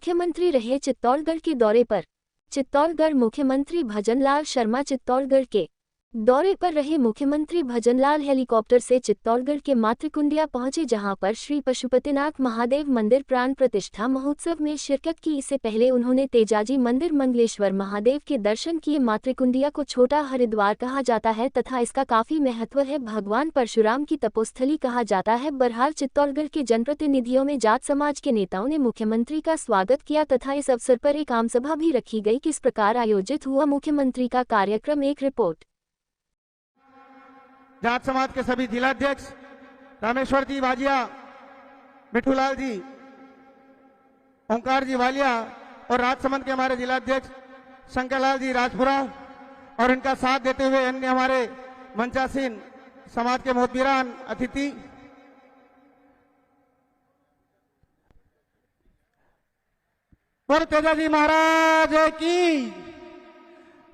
मुख्यमंत्री रहे चित्तौड़गढ़ के दौरे पर। चित्तौड़गढ़ मुख्यमंत्री भजनलाल शर्मा चित्तौड़गढ़ के दौरे पर रहे। मुख्यमंत्री भजनलाल हेलीकॉप्टर से चित्तौड़गढ़ के मातृकुंडिया पहुंचे, जहां पर श्री पशुपतिनाथ महादेव मंदिर प्राण प्रतिष्ठा महोत्सव में शिरकत की। इससे पहले उन्होंने तेजाजी मंदिर मंगलेश्वर महादेव के दर्शन किए। मातृकुंडिया को छोटा हरिद्वार कहा जाता है तथा इसका काफी महत्व है। भगवान परशुराम की तपोस्थली कहा जाता है। बहरहाल चित्तौड़गढ़ के जनप्रतिनिधियों में जाट समाज के नेताओं ने मुख्यमंत्री का स्वागत किया तथा इस अवसर पर एक आमसभा भी रखी गई। किस प्रकार आयोजित हुआ मुख्यमंत्री का कार्यक्रम, एक रिपोर्ट। जाट समाज के सभी जिलाध्यक्ष रामेश्वर जी वाजिया, मिठूलाल जी, ओंकार जी वालिया और राजसमंद के हमारे जिलाध्यक्ष शंकरलाल जी राजपुरा और इनका साथ देते हुए अन्य हमारे मंचासीन समाज के मोहतबीरान अतिथि, बोल तेजाजी महाराज की,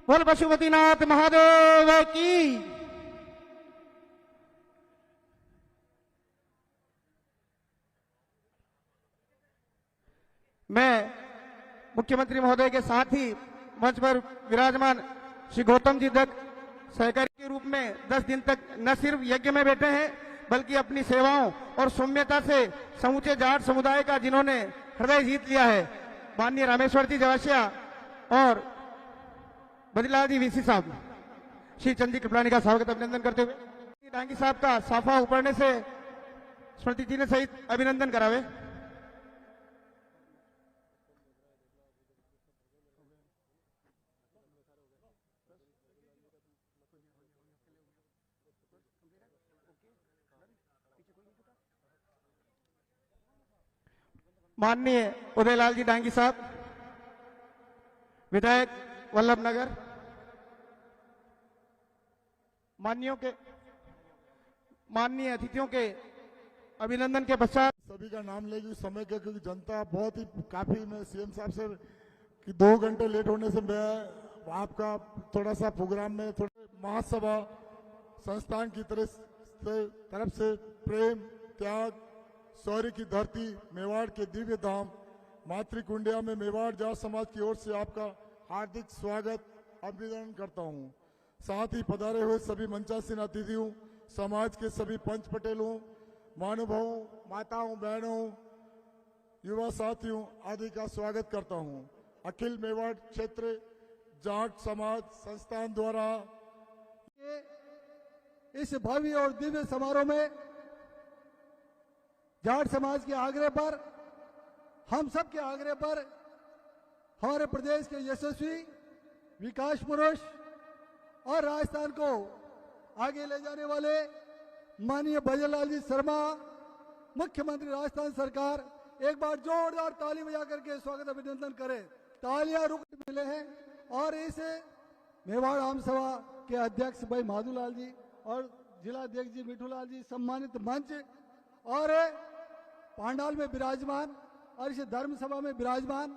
बोल पशुपतिनाथ महादेव की। मैं मुख्यमंत्री महोदय के साथ ही मंच पर विराजमान श्री गौतम जी दत्त सहकारी के रूप में 10 दिन तक न सिर्फ यज्ञ में बैठे हैं बल्कि अपनी सेवाओं और सौम्यता से समूचे जाट समुदाय का जिन्होंने हृदय जीत लिया है, माननीय रामेश्वर जी जवासिया और बदलाल जी वीसी साहब, श्री चंदी कृपलानी का स्वागत अभिनंदन करते हुए डांगी साहब का साफा उपड़ने से स्मृति जी ने सहित अभिनंदन करावे। माननीय उदयलाल जी डांगी साहब, विधायक वल्लभ नगर, माननीय अतिथियों के अभिनंदन के पश्चात सभी का नाम लेगी समय के, क्योंकि जनता बहुत ही काफी, मैं सीएम साहब से कि 2 घंटे लेट होने से मैं आपका थोड़ा सा प्रोग्राम में थोड़ा महासभा संस्थान की तरफ से प्रेम, त्याग, शौर्य की धरती मेवाड़ के दिव्य धाम मातृकुंडिया में मेवाड़ जाट समाज की ओर से आपका हार्दिक स्वागत अभिनंदन करता हूं। साथ ही पधारे हुए सभी मंचासीन अतिथियों, समाज के सभी पंच पटेलों, महानुभावों, माताओं, बहनों, युवा साथियों आदि का स्वागत करता हूं। अखिल मेवाड़ क्षेत्र जाट समाज संस्थान द्वारा इस भव्य और दिव्य समारोह में जाट समाज के आग्रह पर, हम सब के आग्रह पर, हमारे प्रदेश के यशस्वी विकास पुरुष और राजस्थान को आगे ले जाने वाले माननीय भजनलाल जी शर्मा, मुख्यमंत्री राजस्थान सरकार, एक बार जोरदार ताली बजा करके स्वागत अभिनंदन करें। तालियां रुक मिले हैं। और इस मेवाड़ आम सभा के अध्यक्ष भाई माधुलाल जी और जिला अध्यक्ष जी मिठूलाल जी, सम्मानित मंच और पांडाल में विराजमान और इस धर्म सभा में विराजमान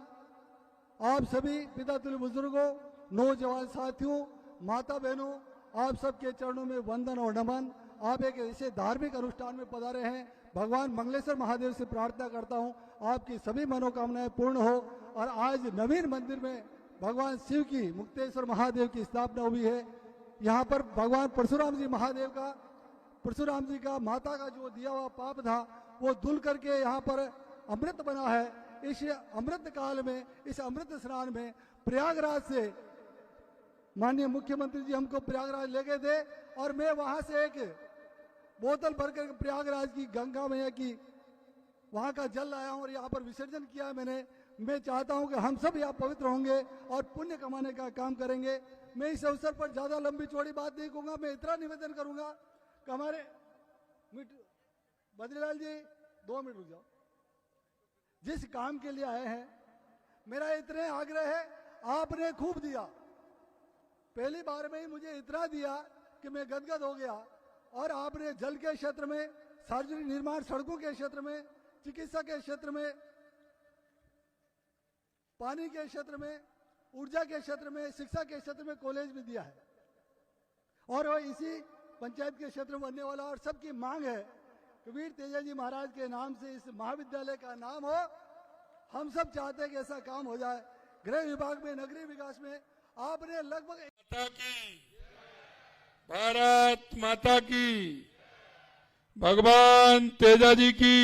आप सभी पिता तुल्य बुजुर्गों, नौजवान साथियों, माता बहनों, आप सबके चरणों में वंदन और नमन। आप एक ऐसे धार्मिक अनुष्ठान में पधारे हैं, भगवान मंगलेश्वर महादेव से प्रार्थना करता हूं आपकी सभी मनोकामनाएं पूर्ण हो। और आज नवीन मंदिर में भगवान शिव की, मुक्तेश्वर महादेव की स्थापना हुई है। यहाँ पर भगवान परशुराम जी का माता का जो दिया हुआ पाप था वो धुल करके यहाँ पर अमृत बना है। इस अमृत काल में, इस अमृत स्नान में प्रयागराज से माननीय मुख्यमंत्री जी हमको प्रयागराज ले गए थे और मैं वहां से एक बोतल भरकर प्रयागराज की गंगा मैया की वहां का जल लाया हूं और यहाँ पर विसर्जन किया मैंने। मैं चाहता हूं कि हम सब यहाँ पवित्र होंगे और पुण्य कमाने का काम करेंगे। मैं इस अवसर पर ज्यादा लंबी चौड़ी बात नहीं कहूंगा। मैं इतना निवेदन करूंगा कि हमारे बद्रीलाल जी 2 मिनट रुक जाओ। जिस काम के लिए आए हैं, मेरा इतने आग्रह है, आपने खूब दिया, पहली बार में ही मुझे इतना दिया कि मैं गदगद हो गया। और आपने जल के क्षेत्र में, सार्वजनिक निर्माण, सड़कों के क्षेत्र में, चिकित्सा के क्षेत्र में, पानी के क्षेत्र में, ऊर्जा के क्षेत्र में, शिक्षा के क्षेत्र में कॉलेज भी दिया है। और वो इसी पंचायत के क्षेत्र में बनने वाला, और सबकी मांग है कि वीर तेजाजी महाराज के नाम से इस महाविद्यालय का नाम हो हम सब चाहते हैं कि ऐसा काम हो जाए। गृह विभाग में, नगरीय विकास में आपने लगभग माता की, भारत माता की, भगवान तेजा जी की,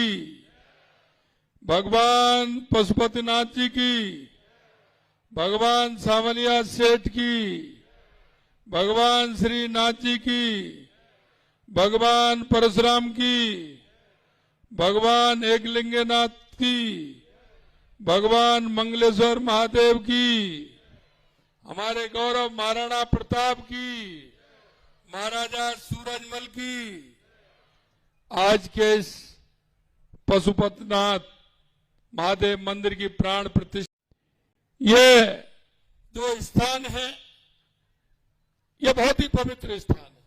भगवान पशुपतिनाथ जी की, भगवान सावलिया सेठ की, भगवान श्रीनाथ जी की, भगवान परशुराम की, भगवान एकलिंगनाथ की, भगवान मंगलेश्वर महादेव की, हमारे गौरव महाराणा प्रताप की, महाराजा सूरजमल की, आज के इस पशुपतिनाथ महादेव मंदिर की प्राण प्रतिष्ठा, ये जो स्थान है ये बहुत ही पवित्र स्थान है।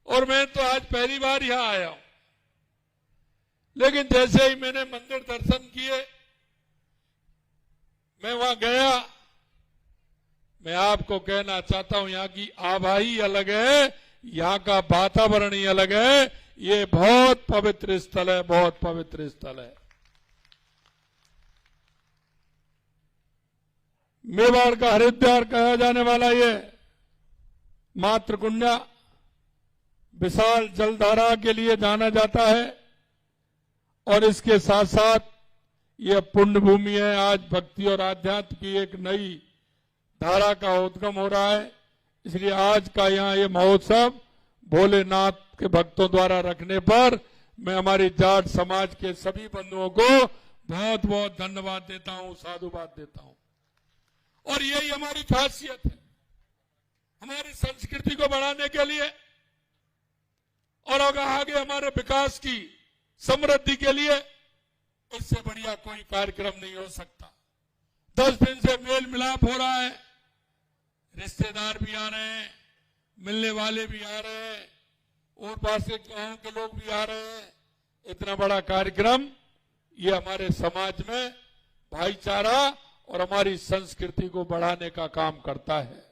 और मैं तो आज पहली बार यहां आया हूं, लेकिन जैसे ही मैंने मंदिर दर्शन किए, मैं वहां गया, मैं आपको कहना चाहता हूं यहां की आभा ही अलग है, यहां का वातावरण ही अलग है। ये बहुत पवित्र स्थल है, बहुत पवित्र स्थल है। मेवाड़ का हरिद्वार कहा जाने वाला ये मातृकुंडा विशाल जलधारा के लिए जाना जाता है और इसके साथ साथ यह पुण्य भूमि है। आज भक्ति और आध्यात्म की एक नई धारा का उद्गम हो रहा है, इसलिए आज का यहाँ ये महोत्सव भोलेनाथ के भक्तों द्वारा रखने पर मैं हमारी जाट समाज के सभी बंधुओं को बहुत बहुत धन्यवाद देता हूं, साधुवाद देता हूं। और यही हमारी खासियत है, हमारी संस्कृति को बढ़ाने के लिए और आगे हमारे विकास की समृद्धि के लिए इससे बढ़िया कोई कार्यक्रम नहीं हो सकता। 10 दिन से मेल मिलाप हो रहा है, रिश्तेदार भी आ रहे हैं, मिलने वाले भी आ रहे हैं, और पास के गांव के लोग भी आ रहे हैं। इतना बड़ा कार्यक्रम ये हमारे समाज में भाईचारा और हमारी संस्कृति को बढ़ाने का काम करता है।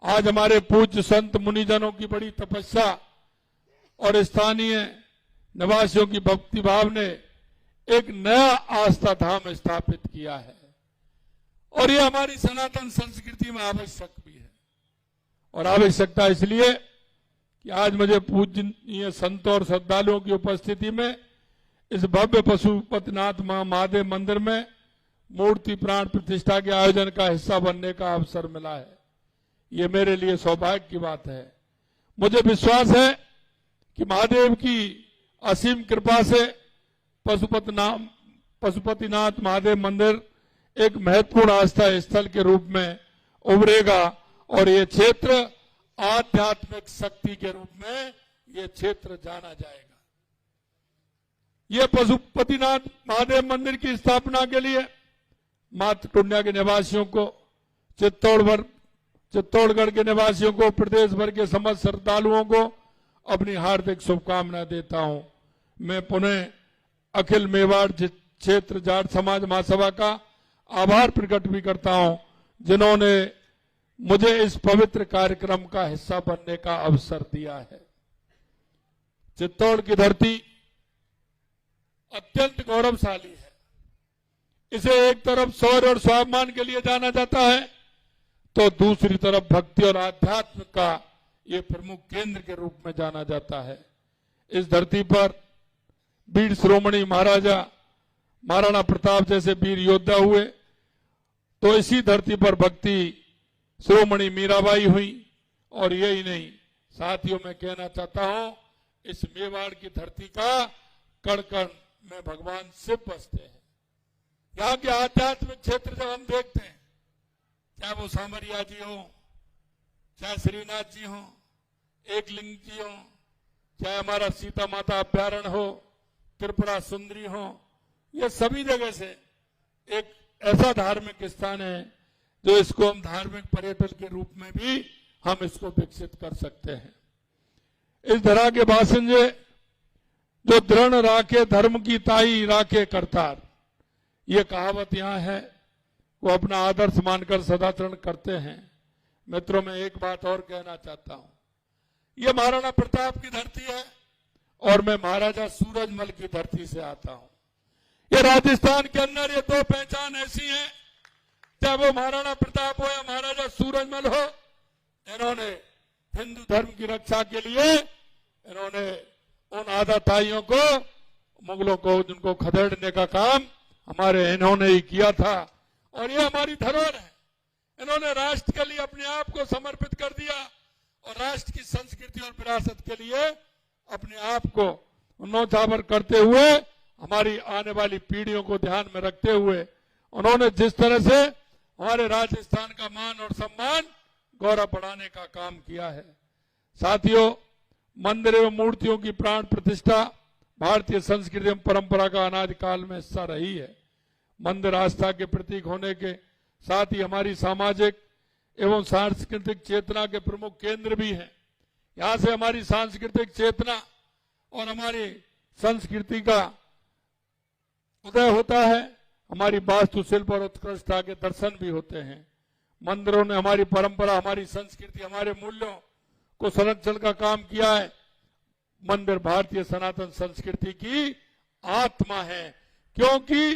आज हमारे पूज्य संत मुनिजनों की बड़ी तपस्या और स्थानीय निवासियों की भक्ति भाव ने एक नया आस्था धाम स्थापित किया है, और यह हमारी सनातन संस्कृति में आवश्यक भी है। और आवश्यकता इसलिए कि आज मुझे पूजनीय संतों और श्रद्धालुओं की उपस्थिति में इस भव्य पशुपतिनाथ महादेव मंदिर में मूर्ति प्राण प्रतिष्ठा के आयोजन का हिस्सा बनने का अवसर मिला है। ये मेरे लिए सौभाग्य की बात है। मुझे विश्वास है कि महादेव की असीम कृपा से पशुपतिनाथ महादेव मंदिर एक महत्वपूर्ण आस्था स्थल के रूप में उभरेगा और ये क्षेत्र आध्यात्मिक शक्ति के रूप में ये क्षेत्र जाना जाएगा। ये पशुपतिनाथ महादेव मंदिर की स्थापना के लिए मातृकुंडा के निवासियों को, चित्तौड़गढ़ के निवासियों को, प्रदेश भर के समस्त श्रद्धालुओं को अपनी हार्दिक शुभकामनाएं देता हूं। मैं पुनः अखिल मेवाड़ क्षेत्र जाट समाज महासभा का आभार प्रकट भी करता हूं, जिन्होंने मुझे इस पवित्र कार्यक्रम का हिस्सा बनने का अवसर दिया है। चित्तौड़ की धरती अत्यंत गौरवशाली है। इसे एक तरफ शौर्य और स्वाभिमान के लिए जाना जाता है, तो दूसरी तरफ भक्ति और आध्यात्म का ये प्रमुख केंद्र के रूप में जाना जाता है। इस धरती पर वीर शिरोमणि महाराणा प्रताप जैसे वीर योद्धा हुए, तो इसी धरती पर भक्ति शिरोमणि मीराबाई हुई। और यही नहीं, साथियों मैं कहना चाहता हूं, इस मेवाड़ की धरती का कण कण में भगवान शिव बसते हैं। यहाँ के आध्यात्मिक क्षेत्र जब हम देखते हैं, चाहे वो सामरिया जी हो, चाहे श्रीनाथ जी हो, एकलिंग जी हो, चाहे हमारा सीता माता अभ्यारण्य हो, त्रिपुरा सुंदरी हो, ये सभी जगह से एक ऐसा धार्मिक स्थान है जो इसको हम धार्मिक पर्यटन के रूप में भी हम इसको विकसित कर सकते हैं। इस धरा के बासिंदे जो दृढ़ राखे धर्म की ताई राखे करतार, ये कहावत यहाँ है, वो अपना आदर्श मानकर सदाचरण करते हैं। मित्रों, मैं एक बात और कहना चाहता हूं, ये महाराणा प्रताप की धरती है और मैं महाराजा सूरजमल की धरती से आता हूं। ये राजस्थान के अंदर ये दो पहचान ऐसी है, चाहे वो महाराणा प्रताप हो या महाराजा सूरजमल हो, इन्होंने हिंदू धर्म की रक्षा के लिए इन्होंने उन आदाताइयों को, मुगलों को, जिनको खदेड़ने का काम हमारे इन्होंने ही किया था। और ये हमारी धरोहर है। इन्होंने राष्ट्र के लिए अपने आप को समर्पित कर दिया और राष्ट्र की संस्कृति और विरासत के लिए अपने आप को न्योछावर करते हुए, हमारी आने वाली पीढ़ियों को ध्यान में रखते हुए उन्होंने जिस तरह से हमारे राजस्थान का मान और सम्मान, गौरव बढ़ाने का काम किया है। साथियों, मंदिर एवं मूर्तियों की प्राण प्रतिष्ठा भारतीय संस्कृति एवं परंपरा का अनादिकाल में हिस्सा रही है। मंदिर आस्था के प्रतीक होने के साथ ही हमारी सामाजिक एवं सांस्कृतिक चेतना के प्रमुख केंद्र भी हैं। यहां से हमारी सांस्कृतिक चेतना और हमारी संस्कृति का उदय होता है, हमारी वास्तुशिल्प और उत्कृष्टता के दर्शन भी होते हैं। मंदिरों ने हमारी परंपरा, हमारी संस्कृति, हमारे मूल्यों को संरक्षण का काम किया है। मंदिर भारतीय सनातन संस्कृति की आत्मा है, क्योंकि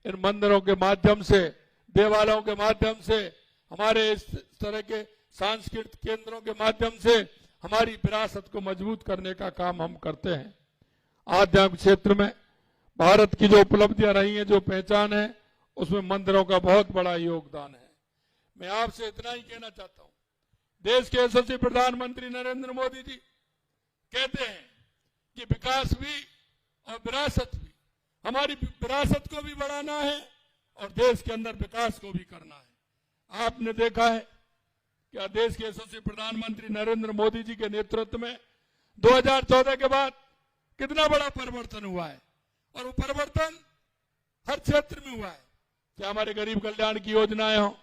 इन मंदिरों के माध्यम से, देवालयों के माध्यम से, हमारे इस तरह के सांस्कृतिक केंद्रों के माध्यम से हमारी विरासत को मजबूत करने का काम हम करते हैं। आध्यात्मिक क्षेत्र में भारत की जो उपलब्धियां रही हैं, जो पहचान है, उसमें मंदिरों का बहुत बड़ा योगदान है। मैं आपसे इतना ही कहना चाहता हूं, देश के यशस्वी प्रधानमंत्री नरेंद्र मोदी जी कहते हैं कि विकास भी और विरासत भी, हमारी विरासत को भी बढ़ाना है और देश के अंदर विकास को भी करना है। आपने देखा है कि देश के यशस्वी प्रधानमंत्री नरेंद्र मोदी जी के नेतृत्व में 2014 के बाद कितना बड़ा परिवर्तन हुआ है, और वो परिवर्तन हर क्षेत्र में हुआ है। चाहे हमारे गरीब कल्याण की योजनाएं हो,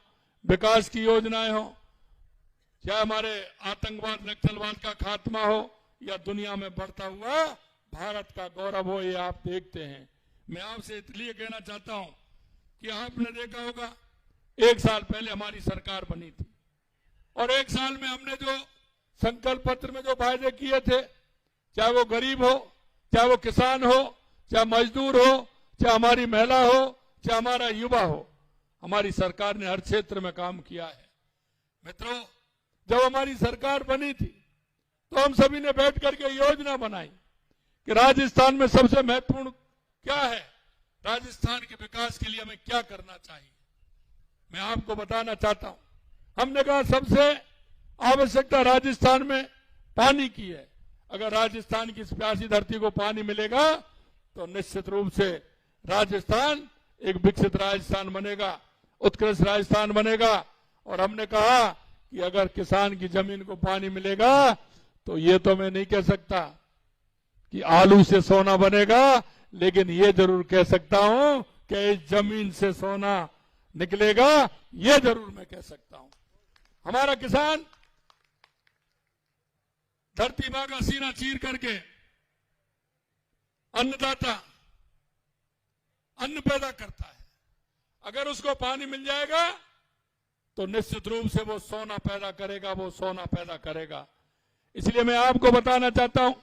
विकास की योजनाएं हो, चाहे हमारे आतंकवाद, नक्सलवाद का खात्मा हो, या दुनिया में बढ़ता हुआ भारत का गौरव हो, ये आप देखते हैं। मैं आपसे इसलिए कहना चाहता हूं कि आपने देखा होगा 1 साल पहले हमारी सरकार बनी थी, और 1 साल में हमने जो संकल्प पत्र में जो वायदे किए थे, चाहे वो गरीब हो, चाहे वो किसान हो, चाहे मजदूर हो, चाहे हमारी महिला हो, चाहे हमारा युवा हो, हमारी सरकार ने हर क्षेत्र में काम किया है। मित्रों, जब हमारी सरकार बनी थी तो हम सभी ने बैठ करके योजना बनाई कि राजस्थान में सबसे महत्वपूर्ण क्या है, राजस्थान के विकास के लिए हमें क्या करना चाहिए। मैं आपको बताना चाहता हूं, हमने कहा सबसे आवश्यकता राजस्थान में पानी की है। अगर राजस्थान की इस प्यासी धरती को पानी मिलेगा तो निश्चित रूप से राजस्थान एक विकसित राजस्थान बनेगा, उत्कृष्ट राजस्थान बनेगा। और हमने कहा कि अगर किसान की जमीन को पानी मिलेगा तो ये तो मैं नहीं कह सकता कि आलू से सोना बनेगा, लेकिन ये जरूर कह सकता हूं कि इस जमीन से सोना निकलेगा, ये जरूर मैं कह सकता हूं। हमारा किसान धरती मां का सीना चीर करके अन्नदाता अन्न पैदा करता है। अगर उसको पानी मिल जाएगा तो निश्चित रूप से वो सोना पैदा करेगा, वो सोना पैदा करेगा। इसलिए मैं आपको बताना चाहता हूं,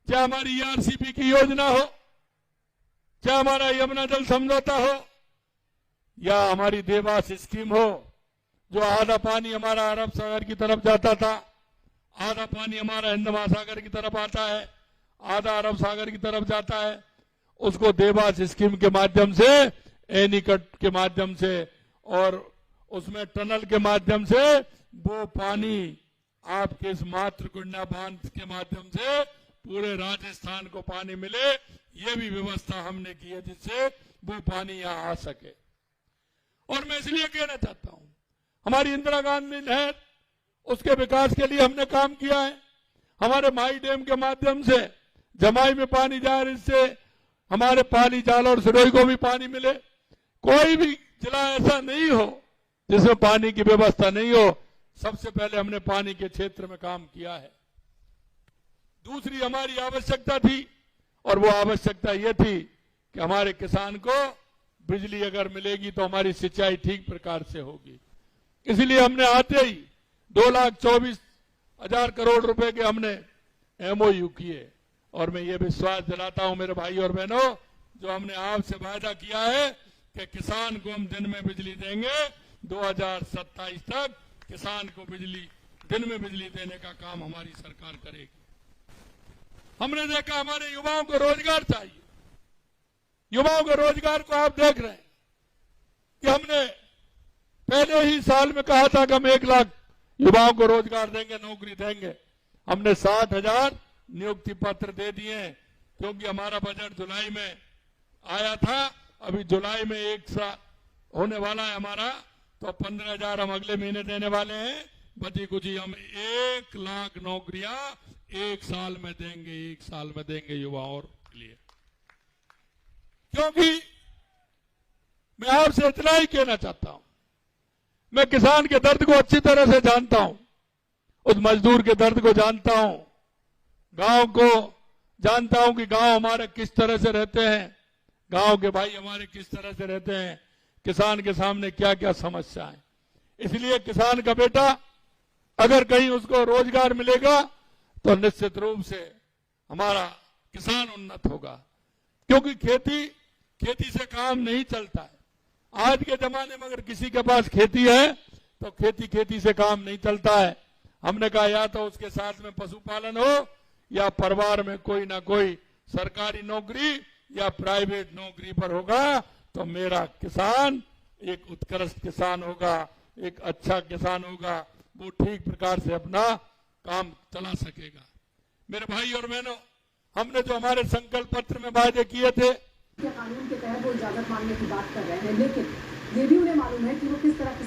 चाहे हमारी ईआरसीपी की योजना हो, चाहे हमारा यमुना जल समझौता हो, या हमारी देवास स्कीम हो, जो आधा पानी हमारा अरब सागर की तरफ जाता था, आधा पानी हमारा हिंद महासागर की तरफ आता है, आधा अरब सागर की तरफ जाता है, उसको देवास स्कीम के माध्यम से, एनीकट के माध्यम से और उसमें टनल के माध्यम से वो पानी आपके इस मातृकुंडा बांध के माध्यम से पूरे राजस्थान को पानी मिले, ये भी व्यवस्था हमने की है जिससे वो पानी यहां आ सके। और मैं इसलिए कहना चाहता हूं, हमारी इंदिरा गांधी नहर, उसके विकास के लिए हमने काम किया है। हमारे माई डैम के माध्यम से जमाई में पानी जाए, इससे हमारे पाली, जाल और सिरोही को भी पानी मिले। कोई भी जिला ऐसा नहीं हो जिसमें पानी की व्यवस्था नहीं हो। सबसे पहले हमने पानी के क्षेत्र में काम किया है। दूसरी हमारी आवश्यकता थी, और वो आवश्यकता ये थी कि हमारे किसान को बिजली अगर मिलेगी तो हमारी सिंचाई ठीक प्रकार से होगी। इसलिए हमने आते ही 2,24,000 करोड़ रुपए के हमने एमओयू किए, और मैं ये विश्वास दिलाता हूं मेरे भाई और बहनों जो हमने आपसे वायदा किया है कि किसान को हम दिन में बिजली देंगे, 2027 तक किसान को बिजली दिन में बिजली देने का काम हमारी सरकार करेगी। हमने देखा हमारे युवाओं को रोजगार चाहिए। युवाओं के रोजगार को आप देख रहे हैं कि हमने पहले ही साल में कहा था कि हम 1 लाख युवाओं को रोजगार देंगे, नौकरी देंगे। हमने 60,000 नियुक्ति पत्र दे दिए हैं, क्योंकि हमारा बजट जुलाई में आया था। अभी जुलाई में 1 साल होने वाला है हमारा, तो 15,000 हम अगले महीने देने वाले हैं। बची कुछ हम 1 लाख नौकरियां 1 साल में देंगे, 1 साल में देंगे युवाओं के लिए। क्योंकि मैं आपसे इतना ही कहना चाहता हूं, मैं किसान के दर्द को अच्छी तरह से जानता हूं, उस मजदूर के दर्द को जानता हूं, गांव को जानता हूं कि गांव हमारे किस तरह से रहते हैं, गांव के भाई हमारे किस तरह से रहते हैं, किसान के सामने क्या क्या समस्या है। इसलिए किसान का बेटा अगर कहीं उसको रोजगार मिलेगा तो निश्चित रूप से हमारा किसान उन्नत होगा। क्योंकि खेती से काम नहीं चलता है। आज के जमाने में अगर किसी के पास खेती है तो खेती से काम नहीं चलता है। हमने कहा या तो उसके साथ में पशुपालन हो या परिवार में कोई ना कोई सरकारी नौकरी या प्राइवेट नौकरी पर होगा, तो मेरा किसान एक उत्कृष्ट किसान होगा, एक अच्छा किसान होगा, वो ठीक प्रकार से अपना काम चला सकेगा। मेरे भाई और बहनों, हमने जो हमारे संकल्प पत्र में वायदे किए थे, कानून के तहत वो इजाजत मांगने की बात कर रहे हैं, लेकिन ये भी उन्हें मालूम है कि वो किस तरह